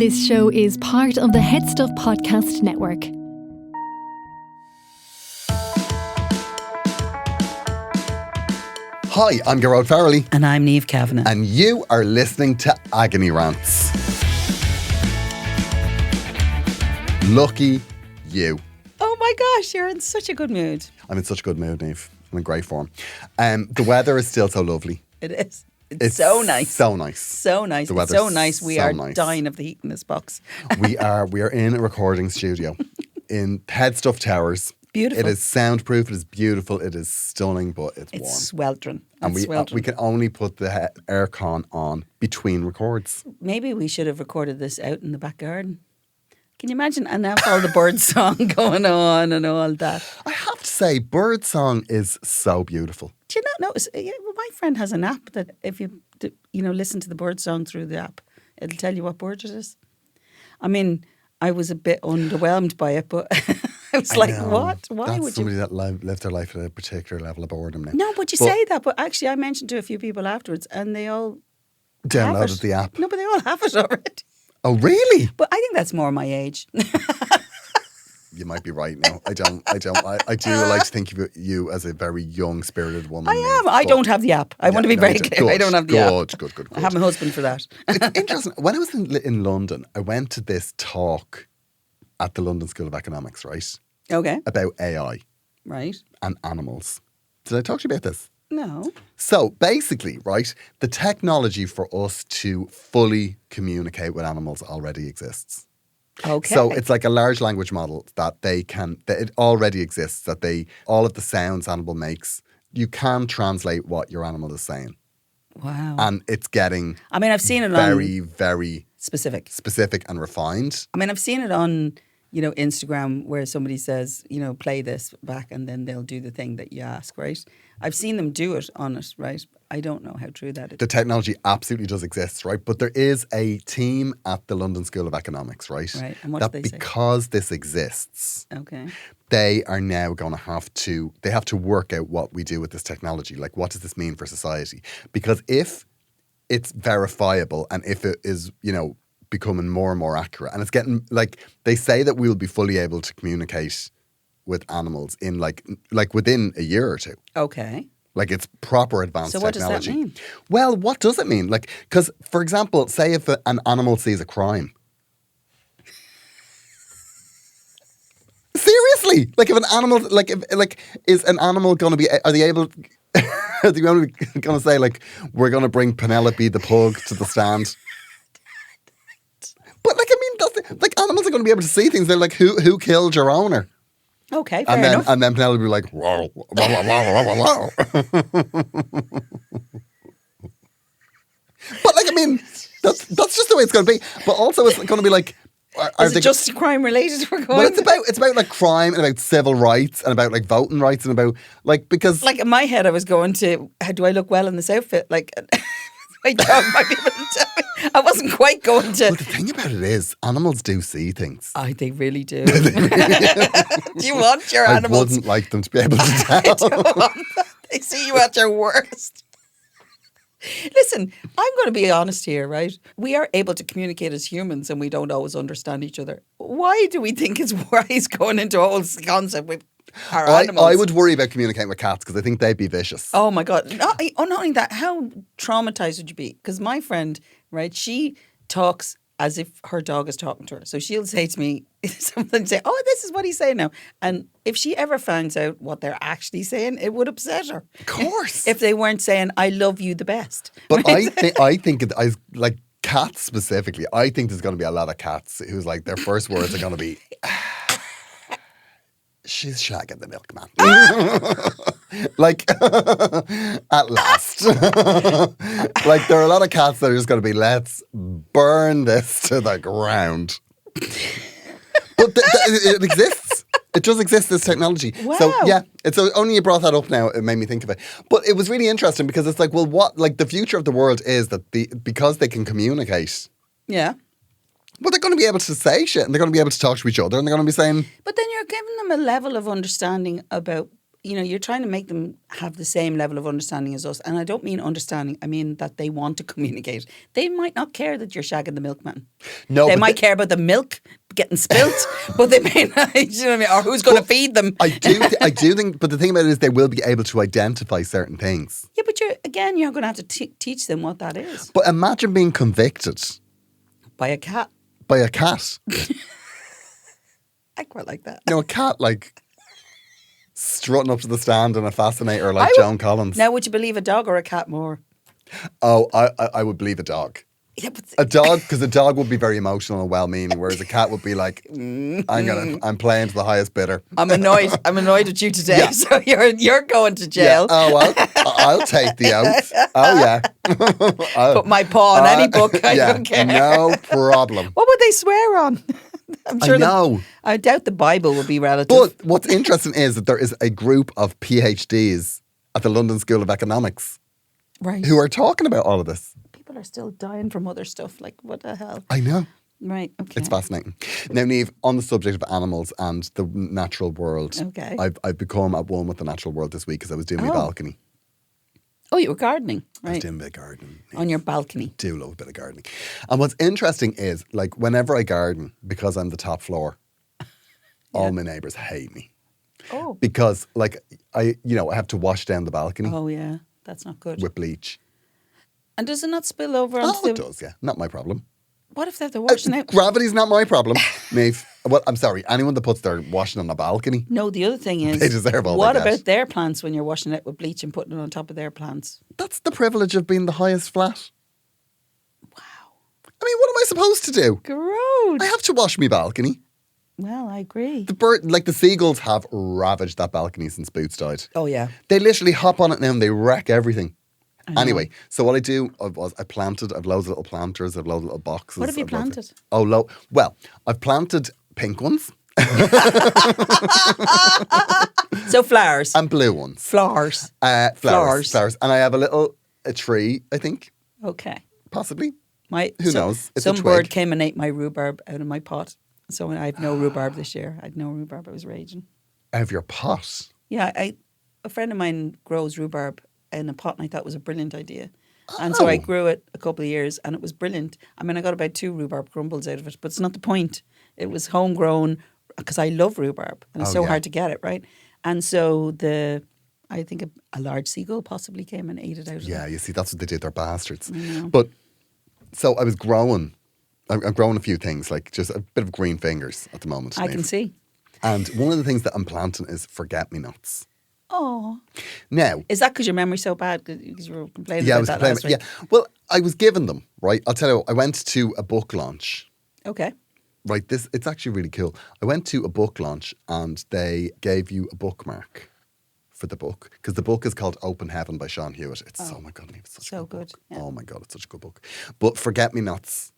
This show is part of the Head Stuff Podcast Network. Hi, I'm Gearoid Farrelly. And I'm Niamh Kavanagh. And you are listening to Agony Rants. Lucky you. Oh my gosh, you're in such a good mood. I'm in such a good mood, Niamh. I'm in great form. The weather is still so lovely. It is. It's so nice. So nice. So nice. The It's weather's so nice. We so are nice. dying of the heat in this box. We are in a recording studio in Head Stuff Towers. Beautiful. It is soundproof. It is beautiful. It is stunning, but it's warm. It's sweltering. And we can only put the aircon on between records. Maybe we should have recorded this out in the back garden. Can you imagine? And now all the bird song going on and all that. I have to say, birdsong is so beautiful. Do you not notice? Well, my friend has an app that if you listen to the bird song through the app, it'll tell you what bird it is. I mean, I was a bit underwhelmed by it, but I was like, what? Why That's would somebody you? that lived their life at a particular level of boredom now. No, but you say that. But actually, I mentioned to a few people afterwards, and they all have Downloaded it. the app. No, but they all have it already. Oh, really? But I think that's more my age. You might be right now. I do like to think of you as a very young, spirited woman. I am. I don't have the app. I want to be very clear. I don't have the app. Good. I have my husband for that. It's interesting. When I was in London, I went to this talk at the London School of Economics, right? Okay. About AI Right. and animals. Did I talk to you about this? No. So basically, right, the technology for us to fully communicate with animals already exists. Okay. So it's like a large language model that it already exists, all of the sounds animal makes, you can translate what your animal is saying. Wow. And it's getting I've seen it very, on very specific and refined. I've seen it on, Instagram where somebody says, play this back and then they'll do the thing that you ask, right? I've seen them do it on it, right? I don't know how true that is. The technology absolutely does exist, right? But there is a team at the London School of Economics, right? Right. And what do they say? Because this exists, Okay. they are now going to have to work out what we do with this technology. Like, what does this mean for society? Because if it's verifiable and if it is, becoming more and more accurate, and it's getting, like, they say that we'll be fully able to communicate with animals in like within a year or two. Okay. Like, it's proper advanced technology. So what does that mean? Well, what does it mean? Like, because, for example, say if an animal sees a crime. Seriously, like if an animal, is an animal going to be? Are they able? Are they going to say, like, we're going to bring Penelope the pug to the stand? But animals are going to be able to see things. They're like, who killed your owner? Okay, fair enough. And then Penelope will be like, whoa, whoa, whoa, whoa, whoa. But that's just the way it's going to be. But also, it's going to be like, is it just crime related? We're going. Well, it's about like crime and about civil rights and about like voting rights and about because in my head I was going to, how do I look well in this outfit? Like, my dog might be able to tell me. I wasn't quite going to. Well, the thing about it is, animals do see things. They really do. Do you want your animals? I wouldn't like them to be able to tell. I don't want that. They see you at your worst. Listen, I'm going to be honest here, right? We are able to communicate as humans and we don't always understand each other. Why do we think it's wise going into a whole concept with our animals? I would worry about communicating with cats because I think they'd be vicious. Oh my God. Not only that, how traumatized would you be? Because my friend, right, she talks as if her dog is talking to her. So she'll say to me something, say, oh, this is what he's saying now. And if she ever finds out what they're actually saying, it would upset her. Of course. If they weren't saying, I love you the best. But I think like cats specifically, I think there's going to be a lot of cats whose like their first words are going to be, she's shagging the milkman. Like, at last. Like, there are a lot of cats that are just going to be, let's burn this to the ground. But it exists. It does exist, this technology. Wow. So, yeah, it's only you brought that up now, it made me think of it. But it was really interesting because it's like, well, what, like, the future of the world is that because they can communicate. Yeah. Well, they're going to be able to say shit and they're going to be able to talk to each other and they're going to be saying... But then you're giving them a level of understanding about you're trying to make them have the same level of understanding as us. And I don't mean understanding. I mean that they want to communicate. They might not care that you're shagging the milkman. No, They but might care about the milk getting spilt, but they may not, you know what I mean? Or who's going to feed them. I do think, but the thing about it is they will be able to identify certain things. Yeah, but you're going to have to teach them what that is. But imagine being convicted By a cat. by a cat. I quite like that. A cat like strutting up to the stand in a fascinator like Joan Collins. Now, would you believe a dog or a cat more? Oh, I would believe a dog. Yeah, but A dog, because a dog would be very emotional and well-meaning, whereas a cat would be like, I'm playing to the highest bidder. I'm annoyed. I'm annoyed at you today. Yeah. So you're going to Yeah. jail. Oh, I'll take the oath. Oh, yeah. Put my paw on any book. I yeah, don't care. no problem. What would they swear on? I'm sure I know. I doubt the Bible would be relative. But what's interesting is that there is a group of PhDs at the London School of Economics right. who are talking about all of this. People are still dying from other stuff. Like, what the hell? I know. Right. Okay. It's fascinating. Now, Niamh, on the subject of animals and the natural world, Okay. I've become at one with the natural world this week because I was doing my Oh. balcony. Oh, you were gardening. I was Right. doing a bit of gardening. On your balcony. Do love a bit of gardening. And what's interesting is, like, whenever I garden, because I'm the top floor, all my neighbours hate me. Oh. Because, like, I have to wash down the balcony Oh, yeah. That's not good. with bleach. And does it not spill over onto Oh, it the... does, yeah. Not my problem. What if they're washing out? Gravity's not my problem, Niamh. Well, I'm sorry. Anyone that puts their washing on the balcony, No, the other thing is... they deserve all What they get. about their plants when you're washing it with bleach and putting it on top of their plants? That's the privilege of being the highest flat. Wow. I mean, what am I supposed to do? Gross. I have to wash my balcony. Well, I agree. The seagulls have ravaged that balcony since Boots died. Oh, yeah. They literally hop on it now and they wreck everything. I know. Anyway, so what I do was I planted, I've loads of little planters, I've loads of little boxes. What have you I've loads of- planted? Well, I've planted pink ones So flowers. and blue ones. Flowers. Flowers. And I have a tree, I think, Okay. possibly. Who knows? It's a some twig. bird came and ate my rhubarb out of my pot. So I have no rhubarb this year. I had no rhubarb. I was raging. Out of your pot. Yeah, a friend of mine grows rhubarb in a pot and I thought it was a brilliant idea. And so I Oh. grew it a couple of years and it was brilliant. I mean, I got about 2 rhubarb crumbles out of it, but it's not the point. It was homegrown because I love rhubarb and it's Oh, so yeah. hard to get it, right? And so I think a large seagull possibly came and ate it out of Yeah, it. you see, that's what they did. They're bastards. know. But so I was growing. I'm growing a few things, like just a bit of green fingers at the moment. I Niamh. can see. And one of the things that I'm planting is forget-me-nots. Oh. Now, Is that because your memory's so bad? Because you were complaining yeah, I about was that complaining. last week? Yeah, well, I was given them, right? I'll tell you what, I went to a book launch. Okay. Right, it's actually really cool. I went to a book launch and they gave you a bookmark for the book because the book is called Open Heaven by Sean Hewitt. It's oh my god, it's such So a good good, book. yeah. Oh my god, it's such a good book. But Forget Me Nots,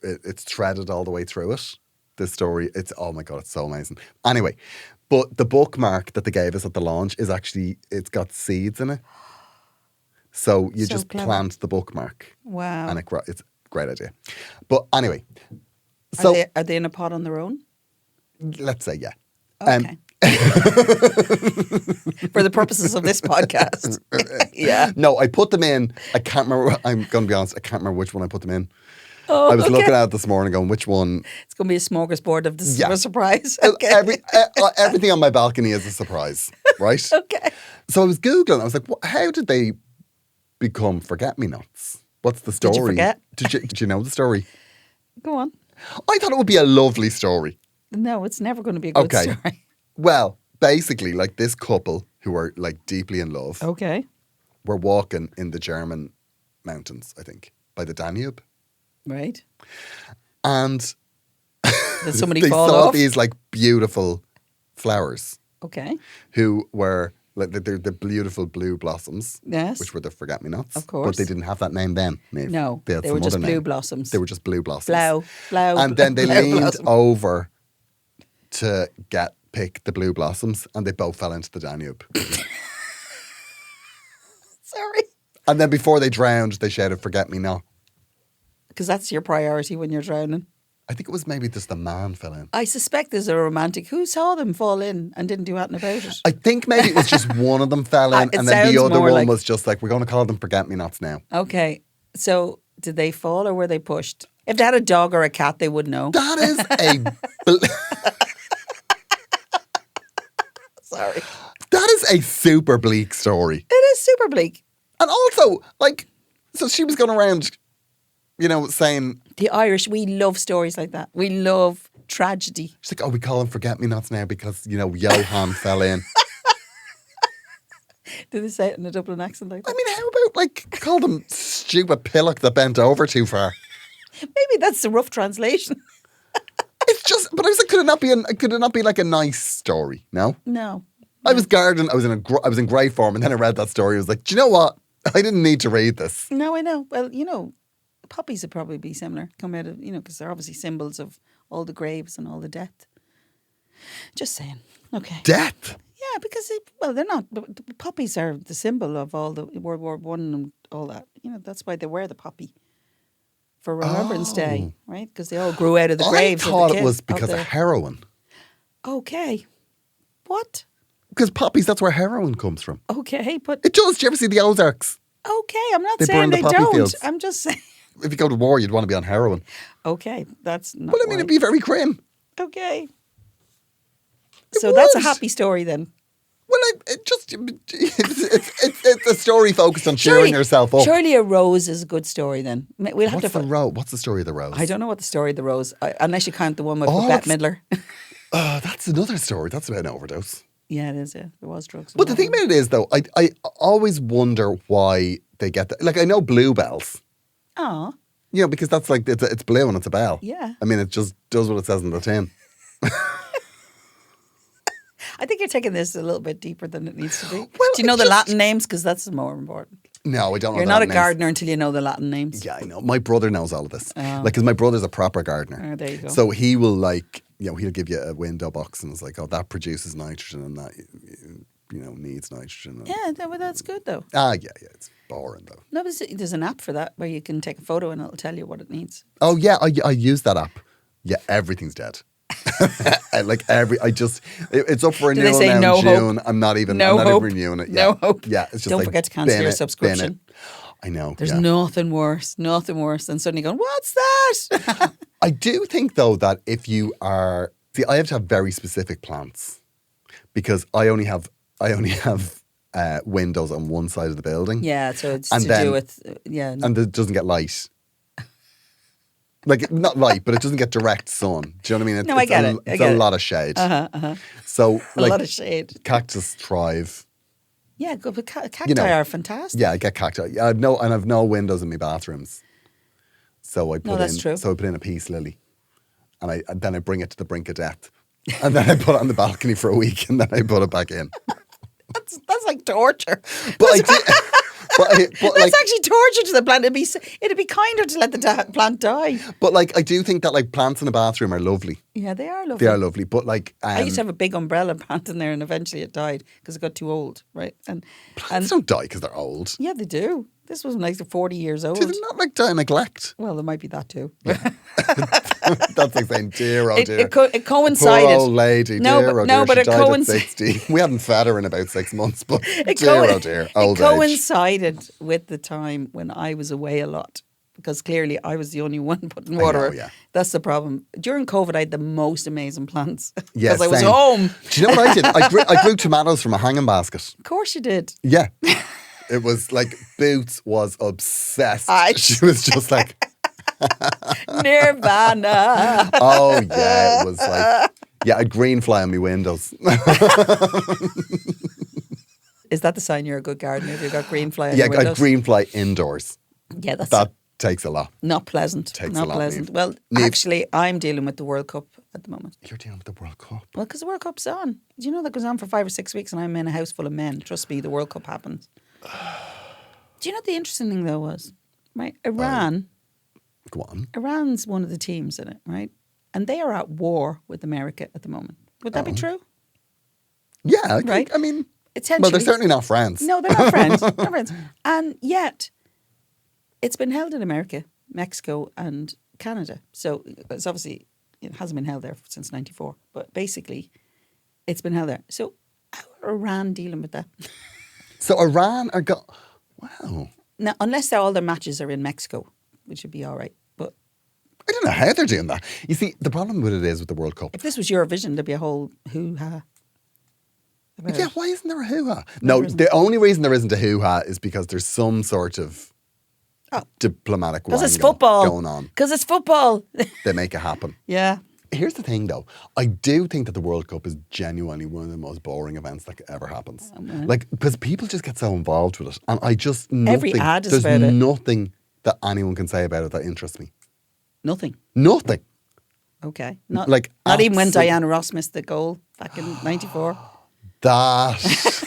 it's threaded all the way through it. This story, it's oh my god, it's so amazing. Anyway, but the bookmark that they gave us at the launch is actually it's got seeds in it. So you So just clever. plant the bookmark Wow. and it's a great idea. But anyway, so Are they in a pot on their own? let's say yeah. Okay. For the purposes of this podcast. Yeah. No, I put them in. I can't remember. I'm going to be honest. I can't remember which one I put them in. Oh, I was okay. looking at it this morning, going, which one? It's going to be a smorgasbord of this Yeah. of a surprise. Okay. Everything on my balcony is a surprise, right? Okay. So I was googling. I was like, how did they become forget-me-nots? What's the story? Did you forget? Did you know the story? Go on. I thought it would be a lovely story. No, it's never going to be a good Okay. story. Well, basically, like this couple who are like deeply in love Okay. were walking in the German mountains, I think, by the Danube. Right. And Did somebody they fall saw off? these like beautiful flowers Okay. who were like the beautiful blue blossoms, Yes. which were the forget-me-nots. Of course. But they didn't have that name then. Niamh. No, had they were some just other blue name. blossoms. They were just blue blossoms. Flow. And then they flower leaned blossom. over to pick the blue blossoms and they both fell into the Danube. Sorry. And then before they drowned, they shouted, "Forget me not." Because that's your priority when you're drowning. I think it was maybe just the man fell in. I suspect there's a romantic who saw them fall in and didn't do anything about it. I think maybe it was just one of them fell in, It and then the sounds other more one like- was just like, we're going to call them forget-me-nots now. Okay, so did they fall or were they pushed? If they had a dog or a cat, they would know. That is Sorry. that is a super bleak story. It is super bleak. And also, like, so she was going around, saying, The Irish, we love stories like that. We love tragedy. she's like, oh, we call them forget-me-nots now because, Johan fell in. Did they say it in a Dublin accent like that? I mean, how about, like, call them stupid pillock that bent over too far? Maybe that's the rough translation. It's just, but I was like, could it not be like a nice story? No? No. I was gardening, I was in grey form, and then I read that story. I was like, do you know what? I didn't need to read this. No, I know. Well, puppies would probably be similar. Come out of, because they're obviously symbols of all the graves and all the death. Just saying. Okay. Death? Yeah, because they're not. The puppies are the symbol of all the World War One and all that. That's why they wear the puppy for Remembrance Day, right? Because they all grew out of the graves. I thought it was because of heroin. Okay. What? Because poppies, that's where heroin comes from. Okay, but It does. Do you ever see the Ozarks? okay, I'm not They saying burn the they poppy don't. fields. I'm just saying. If you go to war, you'd want to be on heroin. Okay, that's not. Well, I mean, why. it'd be very grim. Okay. It So that's a would. happy story then. Well, it's a story focused on cheering yourself up. Surely a rose is a good story then. We'll have What's to. the rose? What's the story of the rose? I don't know what the story of the rose, unless you count the one with Oh, Bette it's- Midler. Oh, that's another story. That's about an overdose. Yeah, it is. Yeah, there was drugs. But the thing about it is, though, I always wonder why they get that. Like, I know bluebells. Oh, Because that's like, it's blue and it's a bell. Yeah. I mean, it just does what it says in the tin. I think you're taking this a little bit deeper than it needs to be. Well, Do you know it the just- Latin names? Because that's more important. No, I don't know. You're the not a Latin names. gardener until you know the Latin names. Yeah, I know. My brother knows all of this. Oh. Like, because my brother's a proper gardener. Oh, there you go. So he will, like, he'll give you a window box and it's like, oh, that produces nitrogen and that, needs nitrogen. Yeah, that's good though. Yeah, it's boring though. No, there's an app for that where you can take a photo and it'll tell you what it needs. Oh yeah, I use that app. Yeah, everything's dead. It's up for Do they renewal say now no in hope? June. I'm not even No hope. renewing it. No Yeah. hope. Yeah, it's just Don't like, forget to cancel bin your it, bin subscription. it. I know. There's yeah. nothing worse than suddenly going, what's that? I do think though that if you are, I have to have very specific plants because I only have windows on one side of the building. Yeah, so it's And to then- do with, And it doesn't get light. Like, not light, but it doesn't get direct sun. Do you know what I mean? No, I get it. I It's get a it. lot of shade. Uh-huh. So, A like, lot of shade. cactus thrive. Yeah, good, but cacti are fantastic. Yeah, I get cacti. I've no windows in my bathrooms. So I that's true. So I put in a peace lily. And then I bring it to the brink of death. And then I put it on the balcony for a week and then I put it back in. That's like torture. But I did, but That's like, actually torture to the plant. It'd be kinder to let the plant die. but like, I do think that like plants in a bathroom are lovely. Yeah, they are lovely. They are lovely. But like, I used to have a big umbrella plant in there, and eventually it died because it got too old, right? And plants don't die because they're old. yeah, they do. This was like 40 years old. Do they not like die of neglect? Well, there might be that too. That's like saying, dear, oh dear. It coincided. Poor old lady, No, dear, but- oh no, dear, but she it died at coinci- 60. We hadn't fed her in about 6 months, but It dear, co- oh dear, old it age. coincided with the time when I was away a lot because clearly I was the only one putting water. know, yeah. That's the problem. During COVID, I had the most amazing plants Yeah, because I was same. home. Do you know what I did? I grew tomatoes from a hanging basket. Of course you did. Yeah. It was like, Boots was obsessed. Aye. She was just like, Nirvana. oh yeah, it was like, yeah, a green fly on my windows. Is that the sign you're a good gardener if you've got green fly on Yeah, your a windows? green fly indoors. Yeah, that's That takes a lot. not pleasant. Takes not a lot, pleasant. Niamh. Well, Niamh. actually, I'm dealing with the World Cup at the moment. You're dealing with the World Cup. Well, because the World Cup's on. Do you know that goes on for 5 or 6 weeks and I'm in a house full of men? Trust me, the World Cup happens. Do you know what the interesting thing, though, was? Right, Iran... Go on. Iran's one of the teams in it, right? And they are at war with America at the moment. Would that be true? Yeah, I think, Right. I mean, Essentially. well, they're certainly not friends. No, they're not friends. Not friends. And yet, it's been held in America, Mexico, and Canada. So it's obviously, it hasn't been held there since 94. But basically, it's been held there. So how are Iran dealing with that? So Iran are wow. Now, unless all their matches are in Mexico, which would be all right. But I don't know how they're doing that. You see, the problem with it is with the World Cup. if this was Eurovision, there'd be a whole hoo-ha. Yeah, why isn't there a hoo-ha? No, the only reason there isn't a hoo-ha is because there's some sort of diplomatic Because it's wangle football. going on. Because it's football. They make it happen. Yeah. Here's the thing, though. I do think that the World Cup is genuinely one of the most boring events that ever happens. Like, because people just get so involved with it. And I just, Every ad is there's about it. nothing that anyone can say about it that interests me. Nothing. Nothing. Okay. Not even when Diana Ross missed the goal back in 94. That.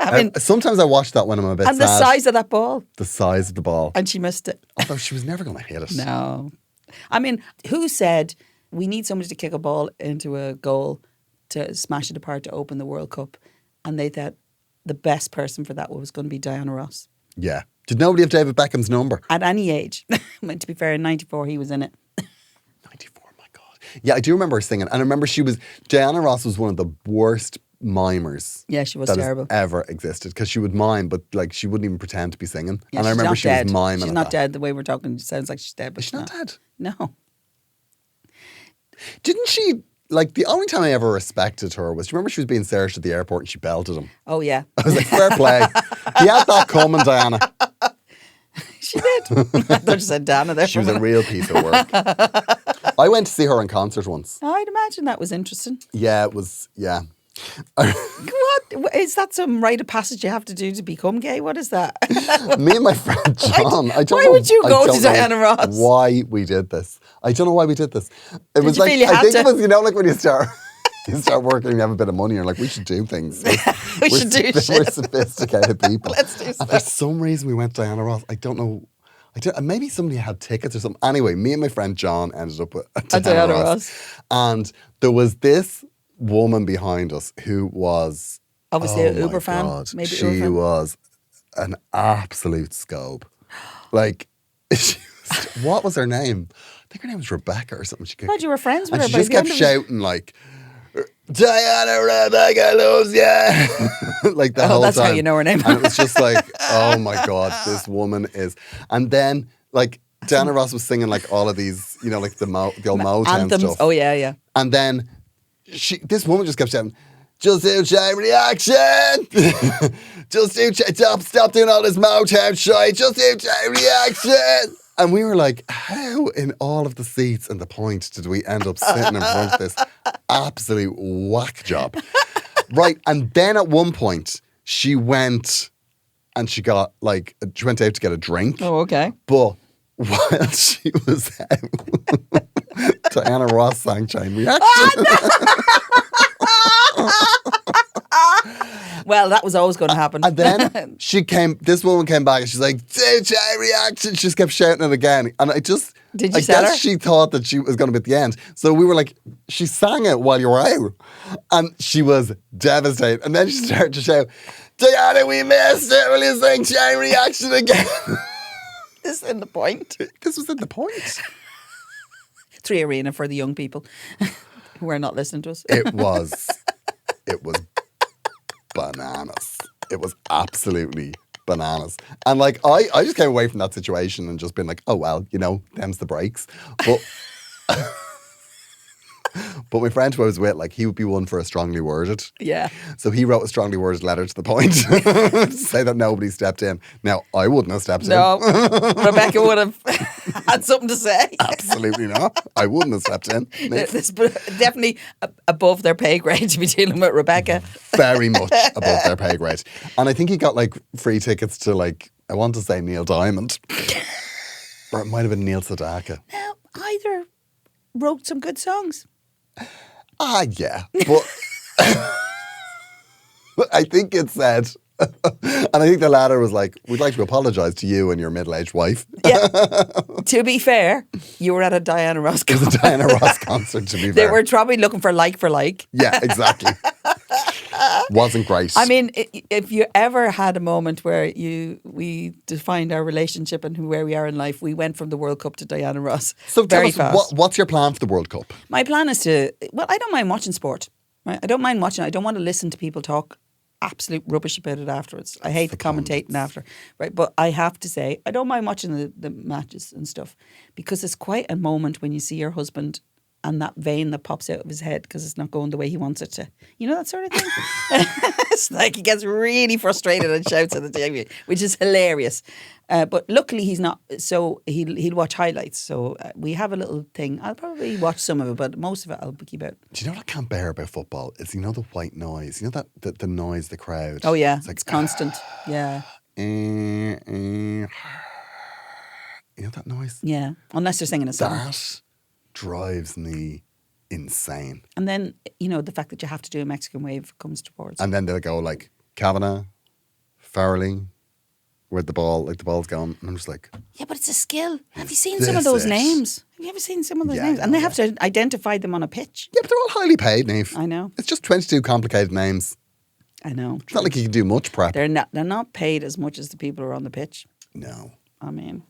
I mean, sometimes I watch that when I'm a bit sad. and the size of that ball. The size of the ball. And she missed it. Although she was never going to hit it. No. I mean, who said we need somebody to kick a ball into a goal to smash it apart to open the World Cup? And they thought the best person for that was going to be Diana Ross. Yeah. Did nobody have David Beckham's number? At any age. I mean, to be fair, in 94 he was in it. 94, my God. Yeah, I do remember her singing. And I remember Diana Ross was one of the worst mimers. Yeah, she was that terrible. Has ever existed. Because she would mime, but like she wouldn't even pretend to be singing. Yeah, and I remember she dead. was miming. She's not dead. The way we're talking, it sounds like she's dead. But Is she not dead? No. Didn't she, like, the only time I ever respected her was, do you remember she was being searched at the airport and she belted him? Oh, yeah. I was like, fair play. He had that coming, Diana. She did. I thought you said Dana there. She was a real piece of work. I went to see her in concert once. I'd imagine that was interesting. Yeah, it was, yeah. What? Is that some rite of passage you have to do to become gay? What is that? Me and my friend John. Why would you go to Diana Ross? Why we did this? I don't know why we did this. It was you like feel you I had think to? it was, you know, like when you start working, and you have a bit of money, you're like, we should do things. We should do We're shit. sophisticated people. Let's do And stuff. for some reason, we went to Diana Ross. I don't know. Maybe somebody had tickets or something. Anyway, me and my friend John ended up at Diana Ross. And there was this woman behind us who was Obviously an my Uber fan. God, Maybe she Uber fan. was an absolute scobe. Like, what was her name? I think her name was Rebecca or something. God, you were friends with and her. she just kept shouting like, Diana, Rebecca loves you. Like the whole that's time. how you know her name. And it was just like, oh my God, this woman is. And then like Diana Ross was singing like all of these, you know, like the old Motown Anthems. stuff. Oh, yeah, yeah. And then this woman just kept shouting, just do chain reaction. Just do stop doing all this Motown shit. Just do chain reaction. And we were like, how in all of the seats and the point did we end up sitting in front of this absolute whack job? Right. And then at one point she went and she went out to get a drink. Oh, okay. But while she was out, Diana Ross sang Chain Reaction. Well, that was always going to happen. And then this woman came back and she's like, do Chain Reaction. She just kept shouting it again. And I Did you guess sell her? she thought that she was going to be at the end. So we were like, she sang it while you were out. And she was devastated. And then she started to shout, Diana, we missed it. Will you sing Chain Reaction again? This is in the point. This was in the point. 3 Arena for the young people who are not listening to us. It was bananas. It was absolutely bananas. And like, I just came away from that situation and just been like, oh, well, you know, them's the breaks. But but my friend who I was with, like, he would be one for a strongly worded. Yeah. So he wrote a strongly worded letter to the point to say that nobody stepped in. Now, I wouldn't have stepped in. No, Rebecca would have had something to say. Absolutely not. I wouldn't have stepped in. It's definitely above their pay grade to be dealing with Rebecca. Very much above their pay grade. And I think he got like free tickets to like, I want to say Neil Diamond. Or it might have been Neil Sedaka. Now, either wrote some good songs. Yeah. But I think it said, and I think the latter was like, we'd like to apologise to you and your middle-aged wife. Yeah. To be fair, you were at a Diana Ross It was concert. a Diana Ross concert, to be They fair. were probably looking for like. Yeah, exactly. Wasn't great. I mean, if you ever had a moment where we defined our relationship and where we are in life, we went from the World Cup to Diana Ross. so tell very us, fast. what's your plan for the World Cup? My plan is to. Well, I don't mind watching sport. Right? I don't mind watching. I don't want to listen to people talk absolute rubbish about it afterwards. I hate the commentating after. Right, but I have to say, I don't mind watching the matches and stuff because it's quite a moment when you see your husband and that vein that pops out of his head because it's not going the way he wants it to. You know, that sort of thing? It's like he gets really frustrated and shouts at the TV, which is hilarious. But luckily he's not, so he'll watch highlights. So we have a little thing. I'll probably watch some of it, but most of it I'll keep out. Do you know what I can't bear about football? Is, you know, the white noise. You know that the noise, the crowd. Oh yeah, it's, like, it's constant. Yeah. You know that noise? Yeah, unless they're singing a song. That drives me insane. And then, you know, the fact that you have to do a Mexican wave comes towards. And then they'll go like, Kavanagh, Farrelly, where the ball's going. And I'm just like... Yeah, but it's a skill. Have you seen some of those names? Have you ever seen some of those names? And they have to identify them on a pitch. Yeah, but they're all highly paid, Niamh. I know. It's just 22 complicated names. I know. It's not like you can do much prep. They're not paid as much as the people who are on the pitch. No. I mean...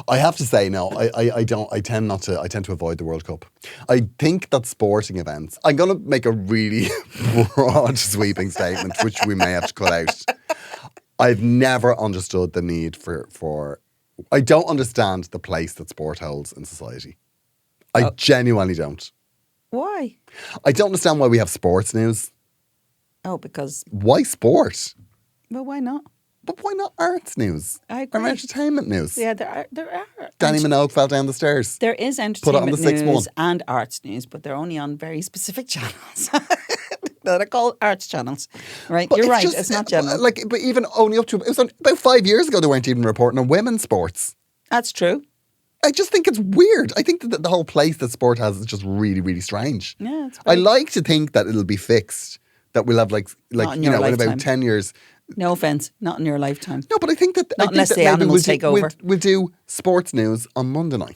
I have to say, no, I don't. I tend to avoid the World Cup. I think that sporting events, I'm going to make a really broad sweeping statement, which we may have to cut out. I've never understood the need for I don't understand the place that sport holds in society. I genuinely don't. Why? I don't understand why we have sports news. Oh, because... Why sport? Well, why not? But why not arts news? I agree. Or entertainment news? Yeah, there are. Danny Minogue fell down the stairs. There is Put it on entertainment the 6-1. news and arts news, but they're only on very specific channels that are called arts channels. Right? But You're right. just, it's not general. But even only up to... It was about 5 years ago they weren't even reporting on women's sports. That's true. I just think it's weird. I think that the whole place that sport has is just really, really strange. Yeah, it's I very... like to think that it'll be fixed. That we'll have Not in you your know, in lifetime. about 10 years... No offence, not in your lifetime. No, but I think that... Not unless the animals take over. We'll do sports news on Monday night.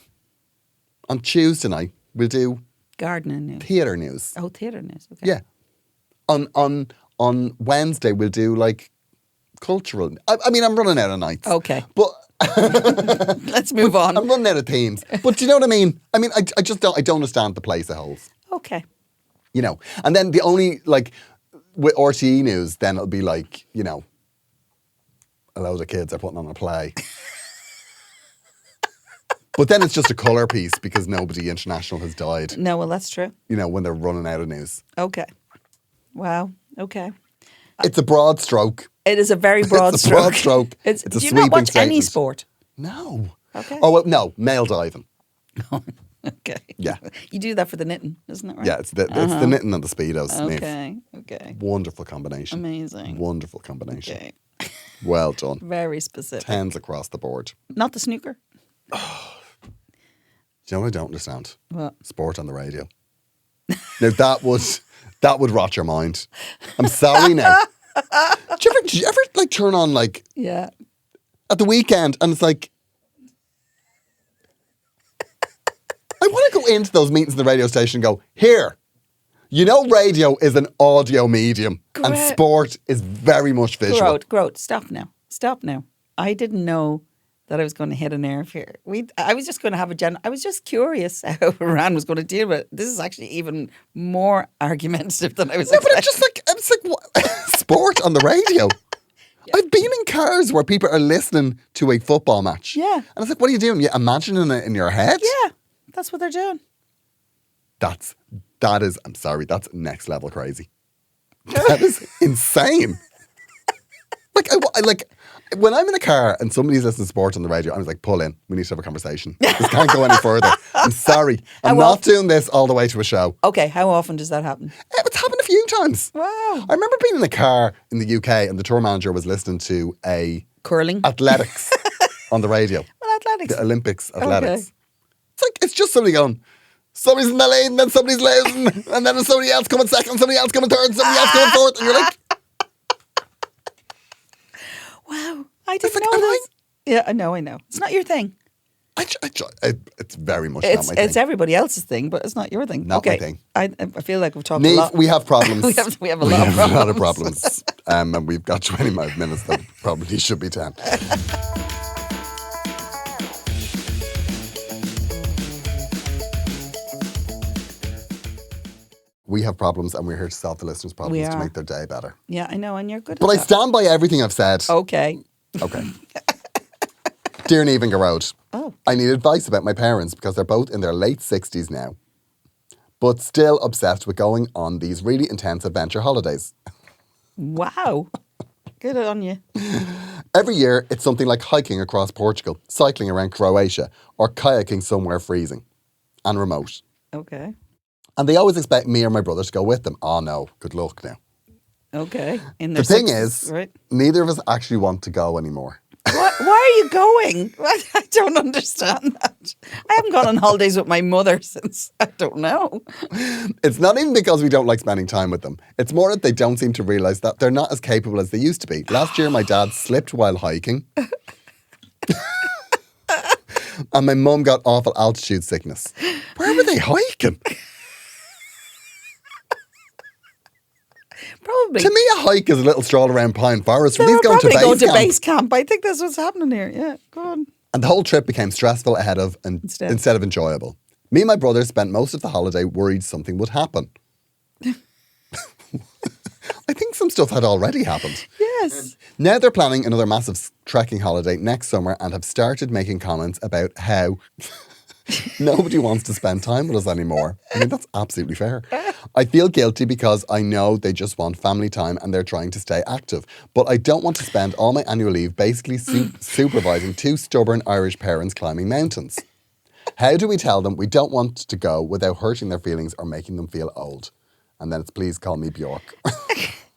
On Tuesday night, we'll do... Gardening news. Theatre news. Oh, theatre news. Okay. Yeah. On Wednesday, we'll do like cultural... I mean, I'm running out of nights. Okay. But... Let's move on. I'm running out of themes. But do you know what I mean? I mean, I just don't... I don't understand the place it holds. Okay. You know? And then the only, like... With RTE news, then it'll be like, you know, a load of kids are putting on a play. But then it's just a colour piece because nobody international has died. No, well, that's true. You know, when they're running out of news. Okay. Wow. Okay. It's a broad stroke. It is a very broad It's a stroke. broad stroke. It's a do you sweeping not watch any statement. sport? No. Okay. Oh, well, no. Male diving. Okay. Yeah. You do that for the knitting, isn't it right? Yeah, it's the knitting and the Speedos. Niamh. Okay. Okay. Wonderful combination. Amazing. Wonderful combination. Okay. Well done. Very specific. 10s across the board. Not the snooker. Do you know what I don't understand? What? Sport on the radio. Now that would rot your mind. I'm sorry now. Did you ever like turn on like Yeah. at the weekend and it's like I want to go into those meetings in the radio station and go, here, you know radio is an audio medium and Correct. sport is very much visual. Growth. Stop now. I didn't know that I was going to hit a nerve here. I was just going to have I was just curious how Iran was going to deal with it. This is actually even more argumentative than I was No, but expecting. it's like what? Sport on the radio. Yeah. I've been in cars where people are listening to a football match. Yeah. And it's like, what are you doing? You imagining it in your head? Yeah, that's what they're doing. That is, I'm sorry, that's next level crazy. That is insane. Like when I'm in a car and somebody's listening to sport on the radio, I'm like, pull in. We need to have a conversation. This can't go any further. I'm sorry. I'm not doing this all the way to a show. Okay, how often does that happen? It's happened a few times. Wow. I remember being in a car in the UK and the tour manager was listening to a Curling? athletics on the radio. Well, athletics. The Olympics athletics. Okay. It's just somebody going, somebody's in the lead and then somebody's losing and then there's somebody else coming second, somebody else coming third, somebody else coming fourth. And you're like, wow, I didn't know this. Yeah, I know. It's not your thing. It's very much not my thing. It's everybody else's thing, but it's not your thing. Not my thing. I feel like we've talked a Niamh, lot. we have problems. we have a lot of problems. And we've got 25 minutes that probably should be 10. We have problems, and we're here to solve the listeners' problems to make their day better. Yeah, I know, and you're good But at I that. stand by everything I've said. Okay. Okay. Dear Niamh and Gearoid, Oh. I need advice about my parents because they're both in their late 60s now, but still obsessed with going on these really intense adventure holidays. Wow. Good on you. Every year, it's something like hiking across Portugal, cycling around Croatia, or kayaking somewhere freezing and remote. Okay. And they always expect me or my brother to go with them. Oh no, good luck now. Okay. In The their thing 60s, is, right? neither of us actually want to go anymore. Why are you going? I don't understand that. I haven't gone on holidays with my mother since, I don't know. It's not even because we don't like spending time with them. It's more that they don't seem to realise that they're not as capable as they used to be. Last year, my dad slipped while hiking. And my mum got awful altitude sickness. Where were they hiking? Probably. To me, a hike is a little stroll around Pine Forest. They Were these were going to probably base going to camp? base camp. I think that's what's happening here. Yeah, go on. And the whole trip became stressful instead of enjoyable. Me and my brother spent most of the holiday worried something would happen. I think some stuff had already happened. Yes. Now they're planning another massive trekking holiday next summer and have started making comments about how nobody wants to spend time with us anymore. I mean, that's absolutely fair. I feel guilty because I know they just want family time and they're trying to stay active. But I don't want to spend all my annual leave basically supervising two stubborn Irish parents climbing mountains. How do we tell them we don't want to go without hurting their feelings or making them feel old? And then it's please call me Bjork.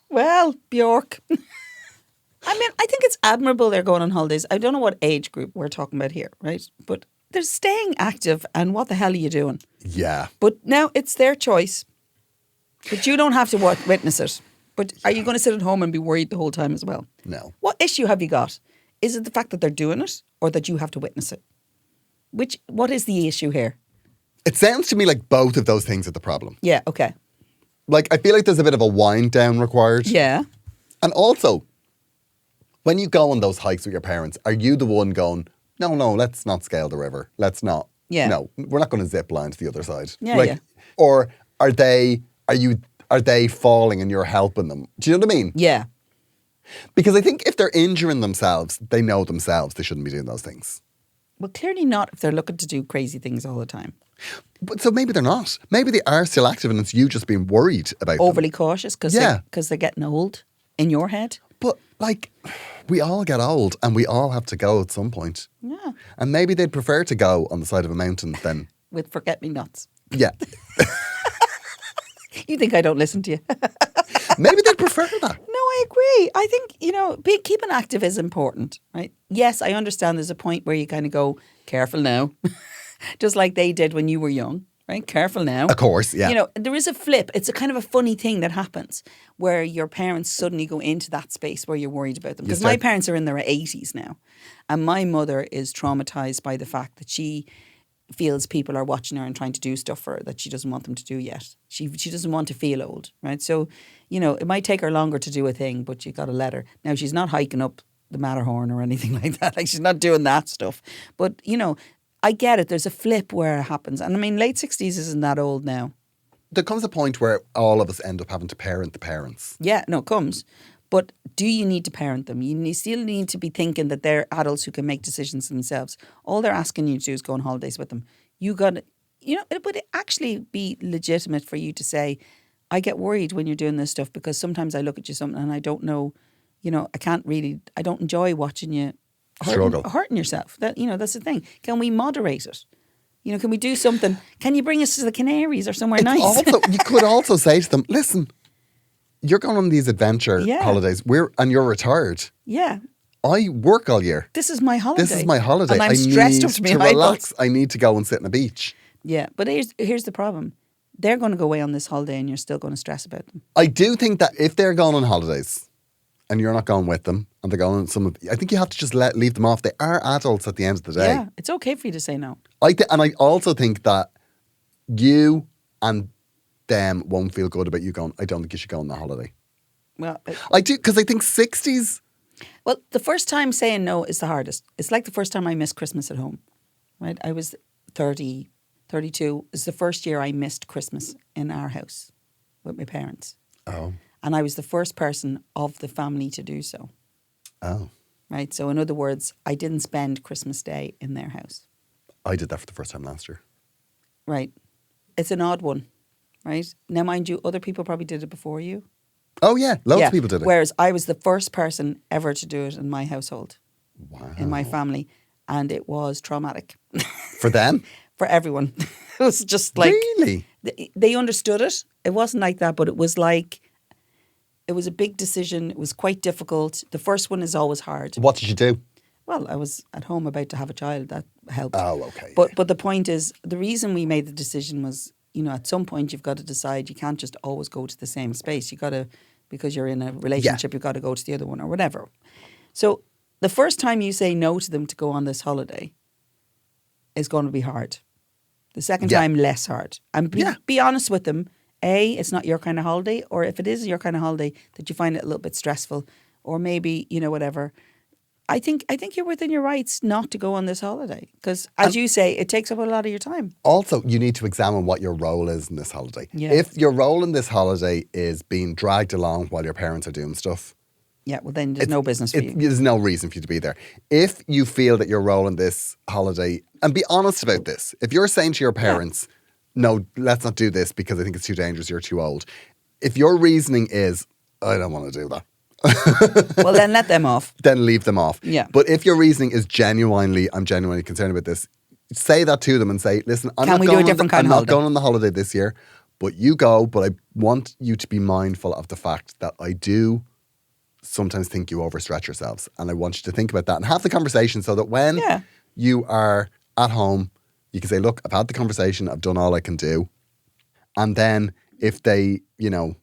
Well, Bjork. I mean, I think it's admirable they're going on holidays. I don't know what age group we're talking about here, right? But they're staying active, and what the hell are you doing? Yeah. But now it's their choice. But you don't have to witness it. But are you going to sit at home and be worried the whole time as well? No. What issue have you got? Is it the fact that they're doing it or that you have to witness it? What is the issue here? It sounds to me like both of those things are the problem. Yeah, okay. Like, I feel like there's a bit of a wind down required. Yeah. And also, when you go on those hikes with your parents, are you the one going, no, let's not scale the river. Let's not. Yeah. No, we're not going to zip line to the other side. Yeah, yeah. Or are they falling and you're helping them? Do you know what I mean? Yeah. Because I think if they're injuring themselves, they know themselves they shouldn't be doing those things. Well, clearly not if they're looking to do crazy things all the time. But so maybe they're not. Maybe they are still active and it's you just being worried about Overly them. cautious because Yeah. they're getting old in your head. But like, we all get old and we all have to go at some point. Yeah. And maybe they'd prefer to go on the side of a mountain than... With forget-me-nots. Yeah. You think I don't listen to you? Maybe they'd prefer that. No, I agree. I think, keeping active is important, right? Yes, I understand there's a point where you kind of go, careful now. Just like they did when you were young, right? Careful now. Of course, yeah. There is a flip. It's a kind of a funny thing that happens where your parents suddenly go into that space where you're worried about them. Because my parents are in their 80s now. And my mother is traumatized by the fact that she feels people are watching her and trying to do stuff for her that she doesn't want them to do yet. She doesn't want to feel old, right? So, it might take her longer to do a thing, but you got to let her. Now, she's not hiking up the Matterhorn or anything like that. Like, she's not doing that stuff. But, I get it. There's a flip where it happens. And I mean, late 60s isn't that old now. There comes a point where all of us end up having to parent the parents. Yeah, no, it comes. But do you need to parent them? Still need to be thinking that they're adults who can make decisions themselves. All they're asking you to do is go on holidays with them. It would actually be legitimate for you to say, I get worried when you're doing this stuff because sometimes I look at you something and I don't know, I don't enjoy watching you hurting yourself. That's the thing. Can we moderate it? Can we do something? Can you bring us to the Canaries or somewhere nice? You could also say to them, listen, you're going on these adventure holidays and you're retired. Yeah. I work all year. This is my holiday. And I'm stressed up to me relax. I need to go and sit on a beach. Yeah, but here's the problem. They're going to go away on this holiday and you're still going to stress about them. I do think that if they're going on holidays and you're not going with them, and they're going on some of, I think you have to just leave them off. They are adults at the end of the day. Yeah, it's okay for you to say no. And I also think that you and them won't feel good about you going, I don't think you should go on the holiday. Well, I do, because I think 60s. well, the first time saying no is the hardest. It's like the first time I missed Christmas at home, right? I was 30, 32. It's the first year I missed Christmas in our house with my parents. Oh. And I was the first person of the family to do so. Oh. Right? So in other words, I didn't spend Christmas Day in their house. I did that for the first time last year. Right. It's an odd one, right? Now, mind you, other people probably did it before you. Oh, yeah. Loads of people did it. Whereas I was the first person ever to do it in my household, Wow. in my family. And it was traumatic. For them? For everyone. It was just like... Really? They understood it. It wasn't like that, but it was like... It was a big decision. It was quite difficult. The first one is always hard. What did you do? Well, I was at home about to have a child. That helped. Oh, okay. But the point is, the reason we made the decision was, at some point you've got to decide you can't just always go to the same space. You got to, because you're in a relationship, you've got to go to the other one or whatever. So the first time you say no to them to go on this holiday is going to be hard. The second time, less hard. And be honest with them. A, it's not your kind of holiday, or if it is your kind of holiday, that you find it a little bit stressful, or maybe, whatever. I think you're within your rights not to go on this holiday because, as you say, it takes up a lot of your time. Also, you need to examine what your role is in this holiday. Yeah. If your role in this holiday is being dragged along while your parents are doing stuff, yeah, well, then there's no business for you. There's no reason for you to be there. If you feel that your role in this holiday, and be honest about this, if you're saying to your parents, no, let's not do this because I think it's too dangerous, you're too old. If your reasoning is, I don't want to do that. Well, then let them off. Then leave them off. Yeah. But if your reasoning is I'm genuinely concerned about this, say that to them and say, listen, I'm not going on the holiday this year, but you go, but I want you to be mindful of the fact that I do sometimes think you overstretch yourselves. And I want you to think about that and have the conversation so that when you are at home, you can say, look, I've had the conversation. I've done all I can do. And then if they, You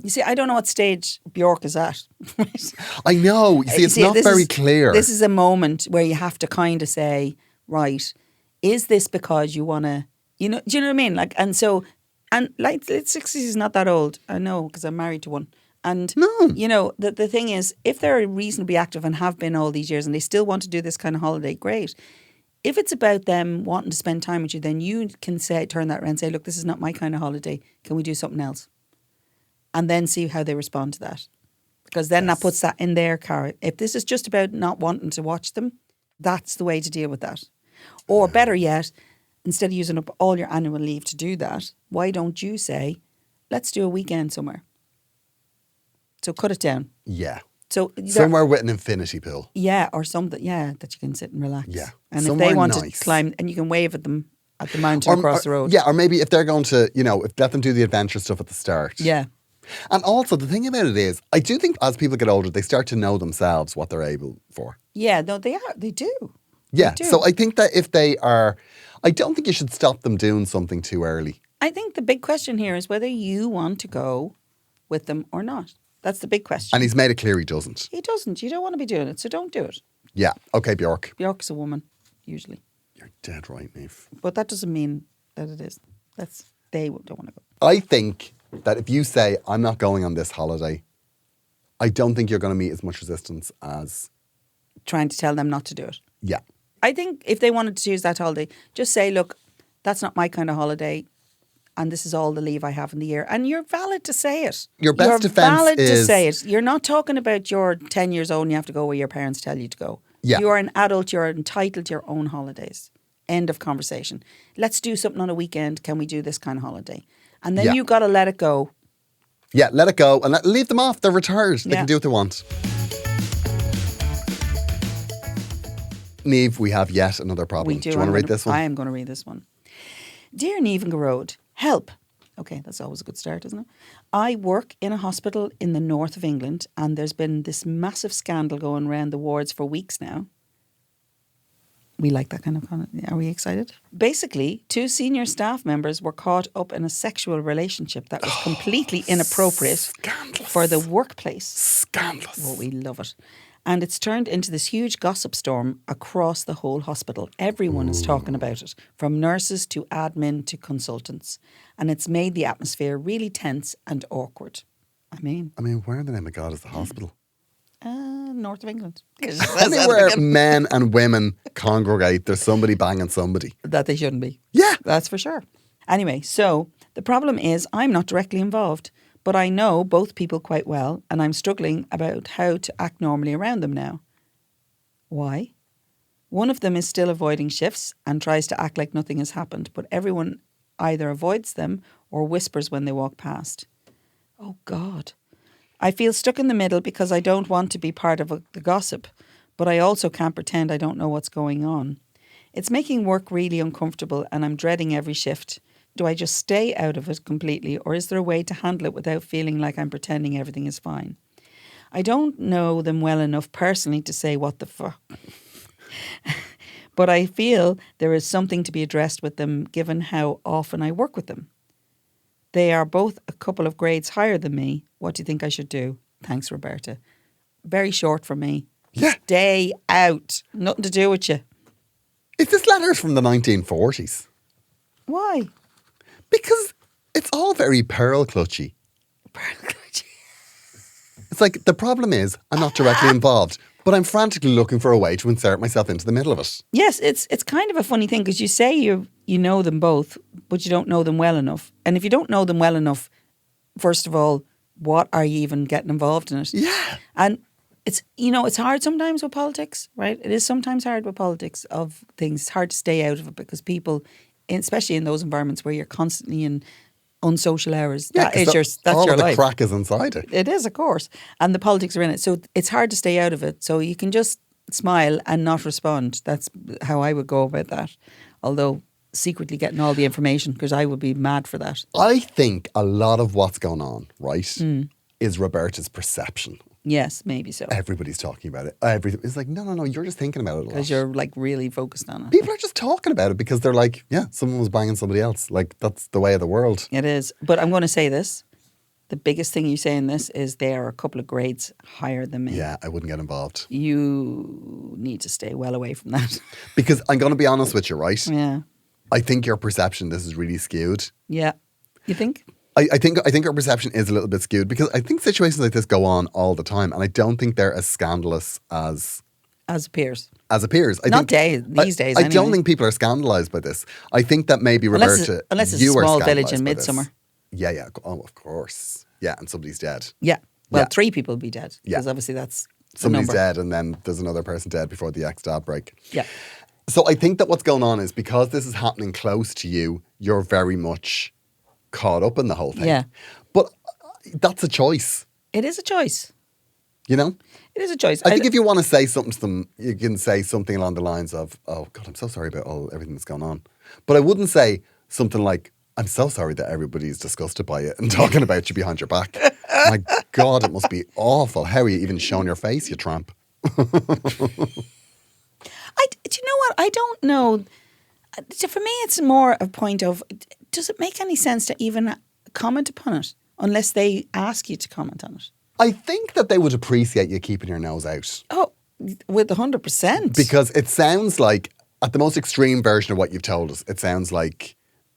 see, I don't know what stage Bjork is at. I know. You see, it's not very clear. This is a moment where you have to kind of say, right, is this because you want to, do you know what I mean? Like, and so, and like, 60s is not that old. I know, because I'm married to one. And, the thing is, if they're reasonably active and have been all these years and they still want to do this kind of holiday, great. If it's about them wanting to spend time with you, then you can turn that around and say, look, this is not my kind of holiday. Can we do something else? And then see how they respond to that. Because then that puts that in their car. If this is just about not wanting to watch them, that's the way to deal with that. Or better yet, instead of using up all your annual leave to do that, why don't you say, let's do a weekend somewhere? So cut it down. Yeah. So somewhere with an infinity pool. Yeah, or something, that you can sit and relax. Yeah. And somewhere if they want nice. to climb, and you can wave at them at the mountain across the road. Yeah, or maybe if they're going to, let them do the adventure stuff at the start. Yeah. And also, the thing about it is, I do think as people get older, they start to know themselves what they're able for. Yeah, no, they are. They do. Yeah, They do. So I think that if they are, I don't think you should stop them doing something too early. I think the big question here is whether you want to go with them or not. That's the big question. And he's made it clear he doesn't. He doesn't. You don't want to be doing it, so don't do it. Yeah. Okay, Bjork. Bjork's a woman, usually. You're dead right, Niamh. But that doesn't mean that it is. They don't want to go. I think that if you say, I'm not going on this holiday, I don't think you're going to meet as much resistance as trying to tell them not to do it. Yeah. I think if they wanted to choose that holiday, just say, look, that's not my kind of holiday. And this is all the leave I have in the year. And you're valid to say it. Your best defense You're valid to is... say it. You're not talking about you're 10 years old and you have to go where your parents tell you to go. Yeah. You're an adult. You're entitled to your own holidays. End of conversation. Let's do something on a weekend. Can we do this kind of holiday? And then you've got to let it go. Yeah, let it go. And leave them off. They're retired. They can do what they want. Niamh, we have yet another problem. Do you want to read this one? I am going to read this one. Dear Niamh and Gearoid, help. Okay, that's always a good start, isn't it? I work in a hospital in the north of England and there's been this massive scandal going around the wards for weeks now. We like that kind of content. Are we excited? Basically, 2 senior staff members were caught up in a sexual relationship that was completely inappropriate Scandalous. for the workplace. Scandalous. Oh, we love it. And it's turned into this huge gossip storm across the whole hospital. Everyone is talking about it, from nurses to admin to consultants. And it's made the atmosphere really tense and awkward. I mean, where in the name of God is the hospital? North of England. Anywhere men and women congregate, there's somebody banging somebody. That they shouldn't be. Yeah. That's for sure. Anyway, so the problem is I'm not directly involved, but I know both people quite well, and I'm struggling about how to act normally around them now. Why? One of them is still avoiding shifts and tries to act like nothing has happened, but everyone either avoids them or whispers when they walk past. Oh, God. I feel stuck in the middle because I don't want to be part of the gossip, but I also can't pretend I don't know what's going on. It's making work really uncomfortable and I'm dreading every shift. Do I just stay out of it completely, or is there a way to handle it without feeling like I'm pretending everything is fine? I don't know them well enough personally to say what the fuck. But I feel there is something to be addressed with them given how often I work with them. They are both a couple of grades higher than me. What do you think I should do? Thanks, Roberta. Very short for me. Yeah. Stay out. Nothing to do with you. If this letter is from the 1940s. Why? Because it's all very pearl clutchy. It's like, the problem is, I'm not directly involved, but I'm frantically looking for a way to insert myself into the middle of it. Yes, it's kind of a funny thing because you say you know them both, but you don't know them well enough. And if you don't know them well enough, first of all, what are you even getting involved in it? Yeah. And it's hard sometimes with politics, right? It is sometimes hard with politics of things. It's hard to stay out of it because people, especially in those environments where you're constantly in unsocial hours, Yeah, that's all your of the life. crack is inside it. It is, of course. And the politics are in it. So it's hard to stay out of it. So you can just smile and not respond. That's how I would go about that. Although secretly getting all the information, because I would be mad for that. I think a lot of what's going on, right, is Roberta's perception. Yes, maybe so. Everybody's talking about it. It's like, no, you're just thinking about it a lot. Because you're like really focused on it. People are just talking about it because they're like, yeah, someone was banging somebody else. Like, that's the way of the world. It is. But I'm going to say this. The biggest thing you say in this is they are a couple of grades higher than me. Yeah, I wouldn't get involved. You need to stay well away from that. Because I'm going to be honest with you, right? Yeah. I think your perception, this is really skewed. Yeah. You think? I think our perception is a little bit skewed because I think situations like this go on all the time, and I don't think they're as scandalous as appears. These days. I don't think people are scandalised by this. I think that maybe Roberta, unless it's you a small are village in scandalised by this. Midsummer. Yeah. Oh, of course. Yeah, and somebody's dead. Yeah. Well, Yeah. 3 people will be dead. Yeah. Because obviously that's the Somebody's number. dead, and then there's another person dead before the ex-dad break. Yeah. So I think that what's going on is because this is happening close to you, you're very much caught up in the whole thing. Yeah. But that's a choice, It is a choice. you know? It is a choice. I think if you want to say something to them, you can say something along the lines of, oh, God, I'm so sorry about everything that's going on. But I wouldn't say something like, I'm so sorry that everybody's disgusted by it and talking about you behind your back. My God, it must be awful. How are you even showing your face, you tramp? Do you know what? I don't know. For me, it's more a point of, does it make any sense to even comment upon it unless they ask you to comment on it? I think that they would appreciate you keeping your nose out. Oh, with 100%. Because it sounds like, at the most extreme version of what you've told us, it sounds like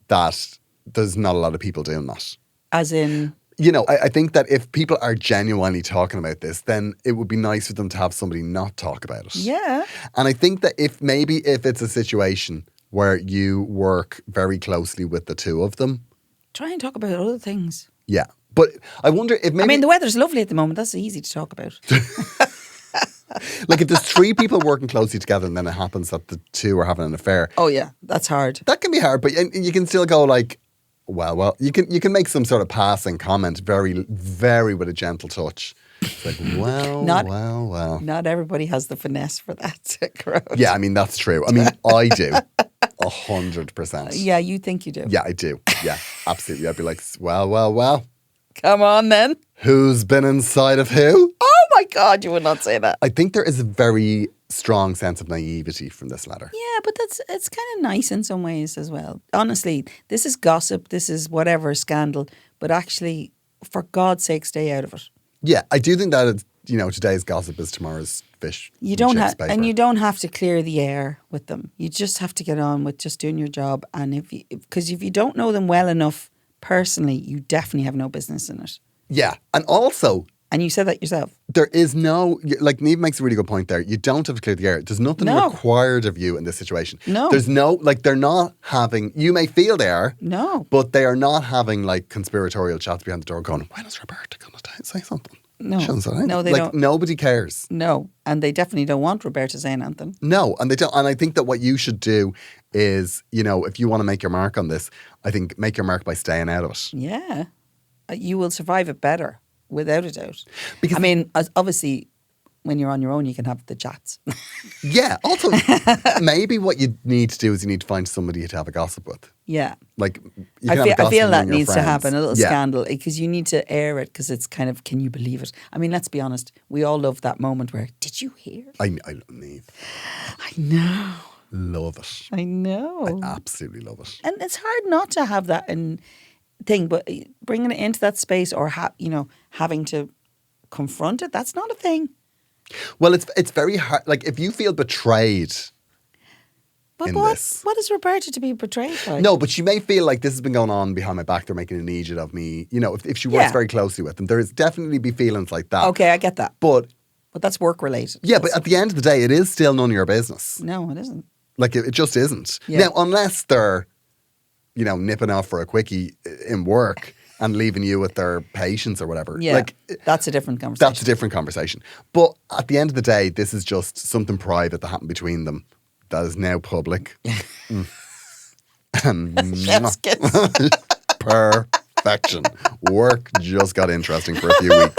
that there's not a lot of people doing that. As in? You know, I think that if people are genuinely talking about this, then it would be nice for them to have somebody not talk about it. Yeah. And I think that if it's a situation where you work very closely with the two of them. Try and talk about other things. Yeah. But I wonder if maybe... I mean, the weather's lovely at the moment. That's easy to talk about. Like if there's 3 people working closely together and then it happens that the 2 are having an affair. Oh, yeah. That's hard. That can be hard, but you can still go like, well, you can make some sort of passing comment very, very with a gentle touch. It's like, well. Not everybody has the finesse for that, Gearoid. Yeah, I mean, that's true. I mean, I do. 100%. Yeah, you think you do. Yeah, I do. Yeah, absolutely. I'd be like, well. Come on, then. Who's been inside of who? Oh, my God, you would not say that. I think there is a very strong sense of naivety from this letter. Yeah, but it's kind of nice in some ways as well. Honestly, this is gossip. This is whatever scandal. But actually, for God's sake, stay out of it. Yeah, I do think that it's, today's gossip is tomorrow's fish. You don't have, and you don't have to clear the air with them. You just have to get on with just doing your job. And because if you don't know them well enough personally, you definitely have no business in it. Yeah, and also. And you said that yourself. There is no, like Niamh makes a really good point there. You don't have to clear the air. There's nothing required of you in this situation. No. There's no, like they're not having, you may feel they are. No. But they are not having like conspiratorial chats behind the door going, when is Roberta going to say something? No. She hasn't said anything. No, they like, don't. Nobody cares. No. And they definitely don't want Roberta saying anything. No. And they don't. And I think that what you should do is, if you want to make your mark on this, I think make your mark by staying out of it. Yeah. You will survive it better. Without a doubt. Because, I mean, obviously, when you're on your own, you can have the chats. Yeah. Also, maybe what you need to do is you need to find somebody to have a gossip with. Yeah. Like, I feel that needs to friends. happen, a little Yeah. scandal, because you need to air it, because it's kind of, can you believe it? I mean, let's be honest. We all love that moment where, did you hear? I love Niamh. I know. Love it. I know. I absolutely love it. And it's hard not to have that thing, but bringing it into that space or, having to confront it, that's not a thing. Well, it's very hard. Like, if you feel betrayed But in what this. is Roberta to be betrayed by? No, but she may feel like this has been going on behind my back. They're making an idiot of me. If she works very closely with them, there is definitely be feelings like that. Okay, I get that. But that's work related. yeah, but at the end of the day, it is still none of your business. No, it isn't. Like, it just isn't. Yeah. Now, unless they're, nipping off for a quickie in work and leaving you with their patients or whatever. Yeah, like, that's a different conversation. That's a different conversation. But at the end of the day, this is just something private that happened between them that is now public. Chef's kiss. Perfection. Work just got interesting for a few weeks.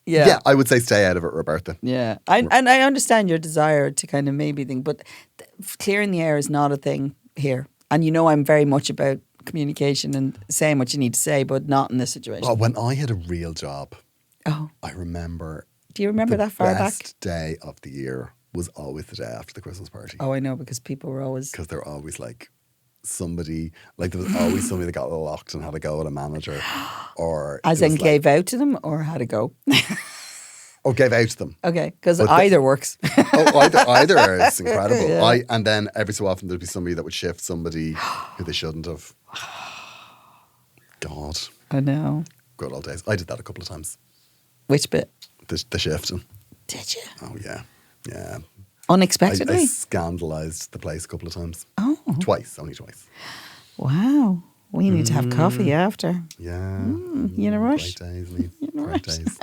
Yeah, I would say stay out of it, Roberta. Yeah, I understand your desire to kind of maybe think, but clearing the air is not a thing here. And I'm very much about communication and saying what you need to say, but not in this situation. Oh, when I had a real job, I remember. Do you remember that far back? The best day of the year was always the day after the Christmas party. Oh, I know, because people were always... Because they're always like somebody, like there was always somebody that got locked and had to go at a manager. Or as in gave out to them or had to go? Or gave out to them. Okay, because either works. Either is incredible. Yeah. And then every so often there'd be somebody that would shift somebody who they shouldn't have. God. I know. Good old days. I did that a couple of times. Which bit? The shifting. Did you? Oh, yeah. Yeah. Unexpectedly? I scandalised the place a couple of times. Oh. Only twice. Wow. We need to have coffee after. Yeah. You in a rush? Great days, Niamh. Great days.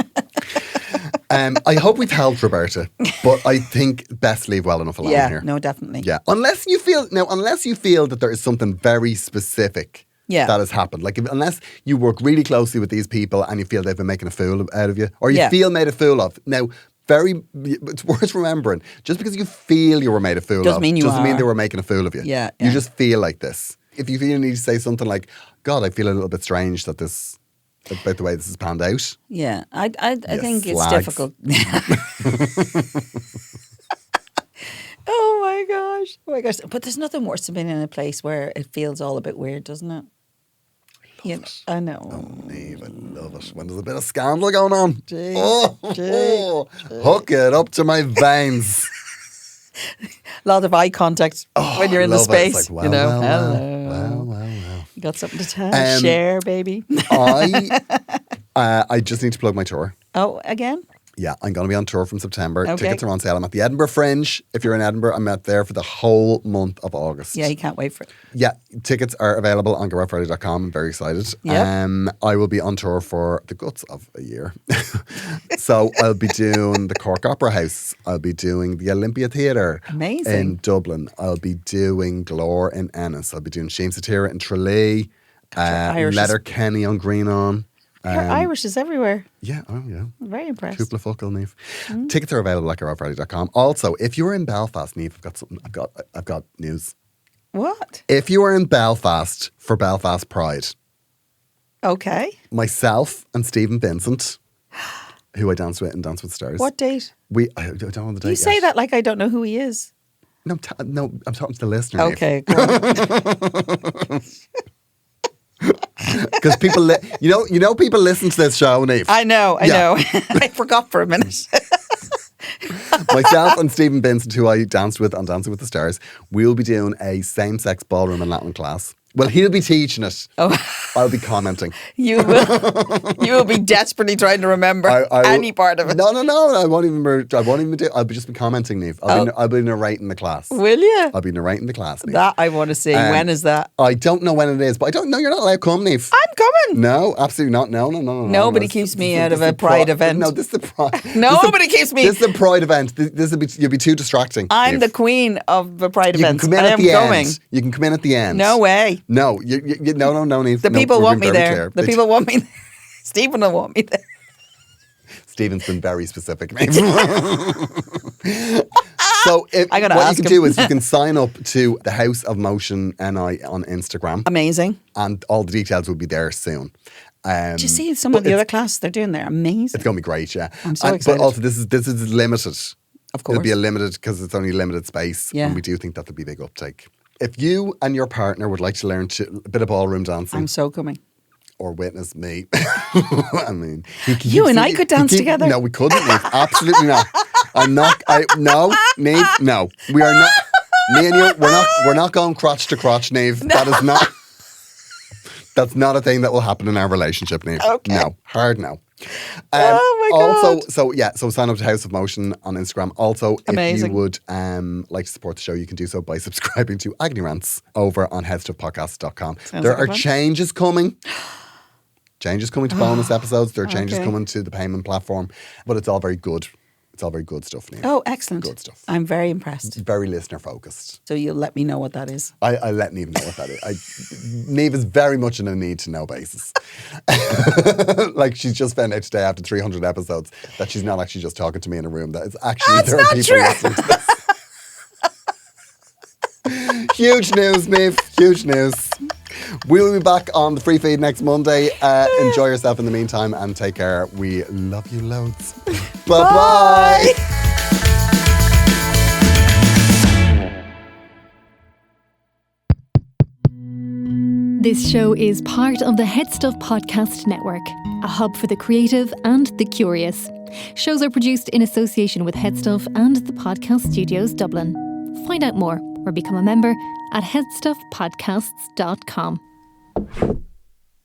I hope we've helped Roberta, but I think best leave well enough alone here. No, definitely. Yeah. Unless you feel that there is something very specific that has happened. Like unless you work really closely with these people and you feel they've been making a fool out of you, or you feel made a fool of. Now, it's worth remembering, just because you feel you were made a fool doesn't mean they were making a fool of you. Yeah. You just feel like this. If you feel you need to say something like, God, I feel a little bit strange about the way this has panned out. Yeah, I think slags. it's difficult. Oh my gosh. But there's nothing worse than being in a place where it feels all a bit weird, doesn't it? I know. Oh, Niamh, I love it. When there's a bit of scandal going on. Gee. Hook it up to my veins. A lot of eye contact when you're in the space. It's like, hello. Well. You got something to tell? Share, baby. I just need to plug my tour. Oh, again? Yeah, I'm going to be on tour from September. Okay. Tickets are on sale. I'm at the Edinburgh Fringe. If you're in Edinburgh, I'm out there for the whole month of August. Yeah, you can't wait for it. Yeah, tickets are available on GearoidFriday.com. I'm very excited. Yep. I will be on tour for the guts of a year. So I'll be doing the Cork Opera House. I'll be doing the Olympia Theatre in Dublin. I'll be doing Glore in Ennis. I'll be doing Shame Satira in Tralee. Letterkenny on Green On. Your Irish is everywhere. Yeah, I'm very impressed. Cúpla focal, Niamh. Tickets are available at GearoidFriday.com. Also, if you're in Belfast, Niamh, I've got news. What? If you are in Belfast for Belfast Pride, okay, myself and Stephen Vincent, who I danced with in Dance with the Stars. What date? I don't know the date You say yet. that like I don't know who he is. No, I'm talking to the listener. Niamh. Okay, go on. Because people, people listen to this show, Niamh. I know. Yeah. I forgot for a minute. Myself and Stephen Vincent, who I danced with on Dancing with the Stars, we'll be doing a same-sex ballroom and Latin class. Well, he'll be teaching it. Oh. I'll be commenting. You will be desperately trying to remember any part of it. No. I won't even do. I'll just be commenting, Niamh. I'll be narrating the class. Will you? I'll be narrating the class, Niamh. That I want to see. When is that? I don't know when it is, but I don't know. You're not allowed to come, Niamh. I'm coming. No, absolutely not. No. Nobody keeps me out of a pride event. No, this is a pride. Nobody keeps me. This is a pride event. You'll be too distracting. I'm Niamh. the queen of the pride You can events. come in I at am the going. end. You can come in at the end. No way. No, no, Niamh. The No, people we're want being me very there. clear. The people want me there. Stephen will want me there. Stephen's been very specific, Niamh. So I gotta what ask you can him. do is you can sign up to the House of Motion NI on Instagram. Amazing. And all the details will be there soon. Did you see some of the other classes they're doing there? Amazing. It's going to be great, yeah. I'm so excited. But also, this is limited. Of course. It'll be a limited because it's only limited space. Yeah. And we do think that'll be a big uptake. If you and your partner would like to learn a bit of ballroom dancing I'm so coming. or witness me, I mean, You and I could dance together. No, we couldn't. Niamh. Absolutely not. No. We are not. Me and you, we're not going crotch to crotch, Niamh. No. That is not. That's not a thing that will happen in our relationship, Niamh. Okay. No, hard no. Oh my God. So sign up to House of Motion on Instagram. Also, Amazing. if you would like to support the show, you can do so by subscribing to Agony Rants over on headstuffpodcast.com. There like a are plan. changes coming. Changes coming to bonus episodes. There are changes Okay. coming to the payment platform. But it's all very good. It's all very good stuff, Niamh. Oh, excellent. Good stuff. I'm very impressed. Very listener focused. So you'll let me know what that is. I let Niamh know what that is. Niamh is very much on a need to know basis. Like she's just found out today after 300 episodes that she's not actually just talking to me in a room. That it's actually That's there are not people true. listening to this. Huge news, Niamh. Huge news. We'll be back on the free feed next Monday. Enjoy yourself in the meantime and take care. We love you loads. Bye-bye. This show is part of the Head Stuff Podcast Network, a hub for the creative and the curious. Shows are produced in association with Head Stuff and the Podcast Studios Dublin. Find out more or become a member at headstuffpodcasts.com.